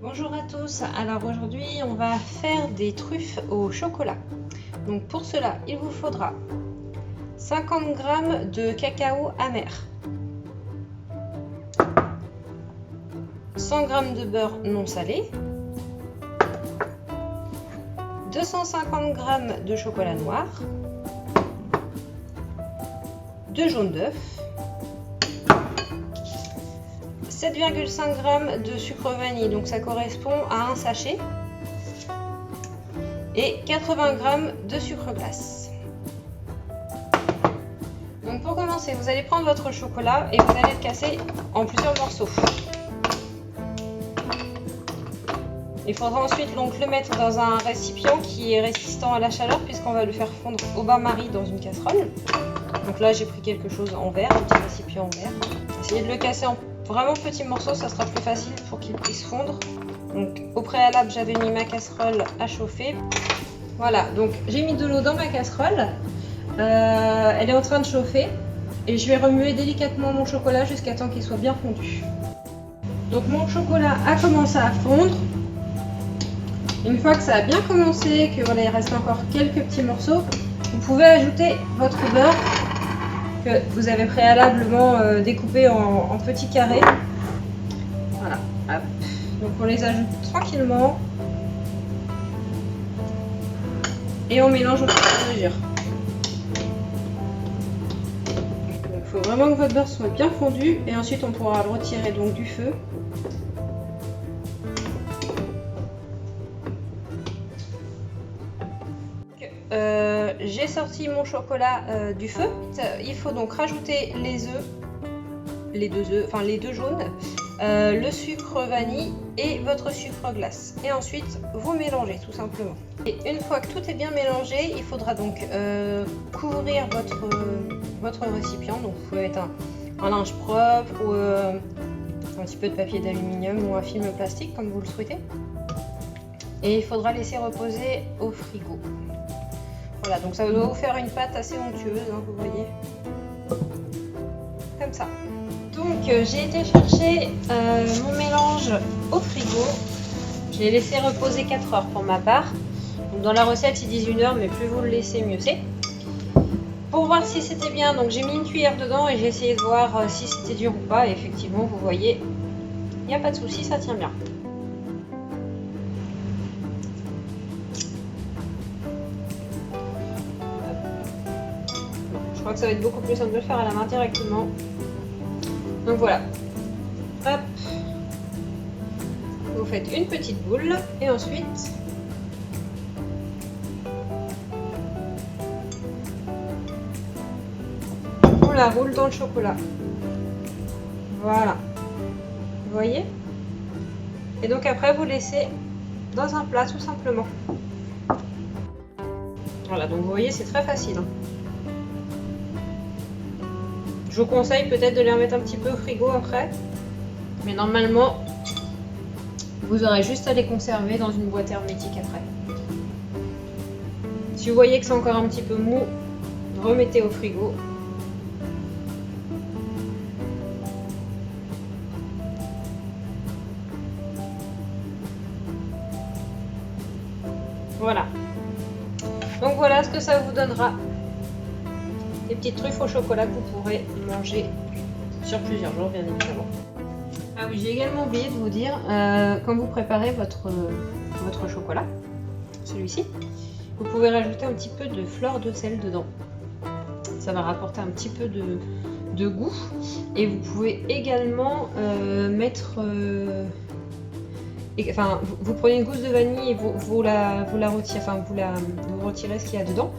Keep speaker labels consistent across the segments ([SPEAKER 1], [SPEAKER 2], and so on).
[SPEAKER 1] Bonjour à tous, alors aujourd'hui on va faire des truffes au chocolat. Donc pour cela il vous faudra 50 g de cacao amer, 100 g de beurre non salé, 250 g de chocolat noir, 2 jaunes d'œufs, 7,5 g de sucre vanille, donc ça correspond à un sachet, et 80 g de sucre glace. Donc pour commencer, vous allez prendre votre chocolat et vous allez le casser en plusieurs morceaux. Il faudra ensuite donc le mettre dans un récipient qui est résistant à la chaleur puisqu'on va le faire fondre au bain-marie dans une casserole. Donc là j'ai pris quelque chose en verre, un petit récipient en verre. Essayez de le casser en vraiment petits morceaux, ça sera plus facile pour qu'il puisse fondre. Donc au préalable j'avais mis ma casserole à chauffer. Voilà, donc j'ai mis de l'eau dans ma casserole. Elle est en train de chauffer et je vais remuer délicatement mon chocolat jusqu'à temps qu'il soit bien fondu. Donc mon chocolat a commencé à fondre. Une fois que ça a bien commencé, que voilà, il reste encore quelques petits morceaux, vous pouvez ajouter votre beurre que vous avez préalablement découpé en petits carrés. Voilà, hop. Donc on les ajoute tranquillement et on mélange au fur et à mesure. Il faut vraiment que votre beurre soit bien fondu et ensuite on pourra le retirer donc du feu. J'ai sorti mon chocolat du feu. Il faut donc rajouter les œufs, les deux jaunes, le sucre vanille et votre sucre glace. Et ensuite, vous mélangez tout simplement. Et une fois que tout est bien mélangé, il faudra donc couvrir votre récipient. Donc vous pouvez mettre un linge propre ou un petit peu de papier d'aluminium ou un film plastique comme vous le souhaitez. Et il faudra laisser reposer au frigo. Voilà, donc ça doit vous faire une pâte assez onctueuse, hein, vous voyez. Comme ça. Donc j'ai été chercher mon mélange au frigo. Je l'ai laissé reposer 4 heures pour ma part. Donc, dans la recette ils disent 1 heure, mais plus vous le laissez, mieux c'est. Pour voir si c'était bien, donc j'ai mis une cuillère dedans et j'ai essayé de voir si c'était dur ou pas. Et effectivement, vous voyez, il n'y a pas de souci, ça tient bien. Je crois que ça va être beaucoup plus simple de le faire à la main directement. Donc voilà. Hop. Vous faites une petite boule et ensuite on la roule dans le chocolat. Voilà. Vous voyez? Et donc après vous laissez dans un plat tout simplement. Voilà, donc vous voyez, c'est très facile. Je vous conseille peut-être de les remettre un petit peu au frigo après, mais normalement vous aurez juste à les conserver dans une boîte hermétique après. Si vous voyez que c'est encore un petit peu mou, remettez au frigo. Voilà. Donc voilà ce que ça vous donnera. Des petites truffes au chocolat que vous pourrez manger sur plusieurs jours, bien évidemment. Ah oui, j'ai également oublié de vous dire, quand vous préparez votre chocolat, celui-ci, vous pouvez rajouter un petit peu de fleur de sel dedans. Ça va rapporter un petit peu de goût. Et vous pouvez également mettre... vous prenez une gousse de vanille et vous retirez ce qu'il y a dedans.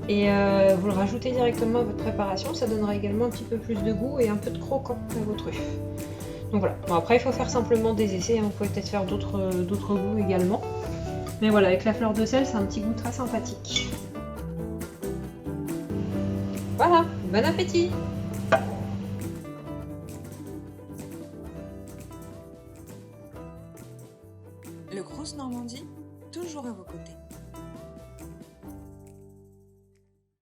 [SPEAKER 1] Et vous le rajoutez directement à votre préparation, ça donnera également un petit peu plus de goût et un peu de croquant à vos truffes. Donc voilà, bon, après il faut faire simplement des essais, hein. Vous pouvez peut-être faire d'autres goûts également. Mais voilà, avec la fleur de sel, c'est un petit goût très sympathique. Voilà, bon appétit!
[SPEAKER 2] Le Crous Normandie, toujours à vos côtés.